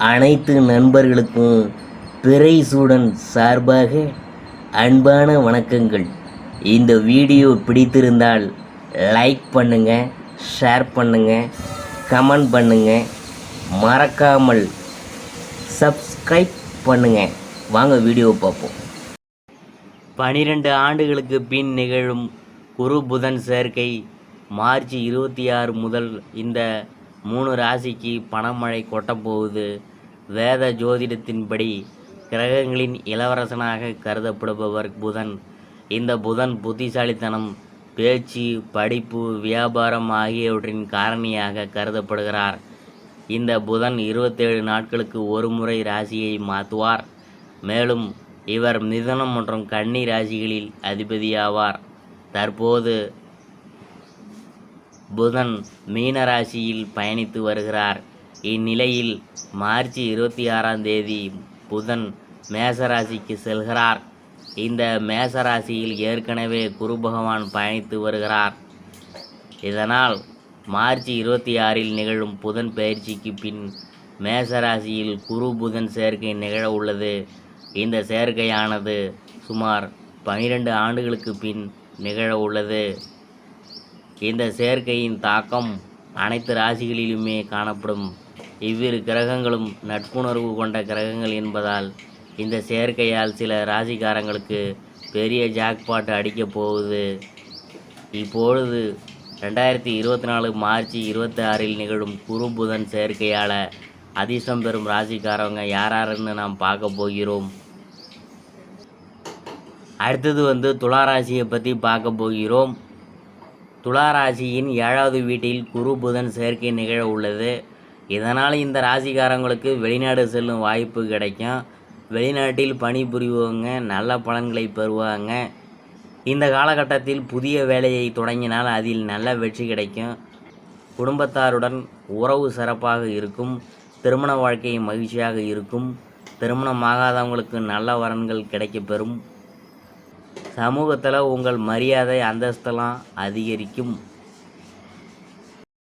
அனைத்து நண்பர்களுக்கும் பிறைசூடன் சார்பாக அன்பான வணக்கங்கள். இந்த வீடியோ பிடித்திருந்தால் லைக் பண்ணுங்கள், ஷேர் பண்ணுங்கள், கமெண்ட் பண்ணுங்கள், மறக்காமல் சப்ஸ்கிரைப் பண்ணுங்கள். வாங்க வீடியோ பார்ப்போம். 12 ஆண்டுகளுக்கு பின் நிகழும் குரு புதன் சேர்க்கை மார்ச் 26 முதல் இந்த 3 ராசிக்கு பணமழை கொட்டப்போகுது. வேத ஜோதிடத்தின்படி கிரகங்களின் இளவரசனாக கருதப்படுபவர் புதன். இந்த புதன் புத்திசாலித்தனம், பேச்சு, படிப்பு, வியாபாரம் ஆகியவற்றின் காரணியாக கருதப்படுகிறார். இந்த புதன் 27 நாட்களுக்கு ஒரு முறை ராசியை மாற்றுவார். மேலும் இவர் மிதுனம் மற்றும் கன்னி ராசிகளில் அதிபதியாவார். தற்போது புதன் மீன ராசியில் பயணித்து வருகிறார். இந்நிலையில் மார்ச் 26ஆம் தேதி புதன் மேசராசிக்கு செல்கிறார். இந்த மேசராசியில் ஏற்கனவே குரு பகவான் பயணித்து வருகிறார். இதனால் மார்ச் 26இல் நிகழும் புதன் பயிற்சிக்கு பின் மேசராசியில் குரு புதன் சேர்க்கை நிகழ உள்ளது. இந்த சேர்க்கையானது சுமார் 12 ஆண்டுகளுக்கு பின் நிகழ உள்ளது. இந்த சேர்க்கையின் தாக்கம் அனைத்து ராசிகளிலுமே காணப்படும். இவ்விரு கிரகங்களும் நட்புணர்வு கொண்ட கிரகங்கள் என்பதால் இந்த சேர்க்கையால் சில ராசிக்காரங்களுக்கு பெரிய ஜாக்பாட் அடிக்கப் போகுது. இப்பொழுது 2024 மார்ச் 26இல் நிகழும் குரு புதன் சேர்க்கையால் அதிர்ஷ்டம் பெறும் ராசிக்காரவங்க யாராருன்னு நாம் பார்க்க போகிறோம். அடுத்தது துளாராசியை பற்றி பார்க்க போகிறோம். துளாராசியின் 7வது வீட்டில் குரு புதன் சேர்க்கை நிகழ உள்ளது. இதனால் இந்த ராசிக்காரங்களுக்கு வெளிநாடு செல்லும் வாய்ப்பு கிடைக்கும். வெளிநாட்டில் பணிபுரிவங்க நல்ல பலன்களை பெறுவாங்க. இந்த காலகட்டத்தில் புதிய வேலையை தொடங்கினால் அதில் நல்ல வெற்றி கிடைக்கும். குடும்பத்தாருடன் உறவு சிறப்பாக இருக்கும். திருமண வாழ்க்கை மகிழ்ச்சியாக இருக்கும். திருமணமாகாதவங்களுக்கு நல்ல வரன்கள் கிடைக்கப்பெறும். சமூகத்தில் உங்கள் மரியாதை அந்தஸ்தெல்லாம் அதிகரிக்கும்.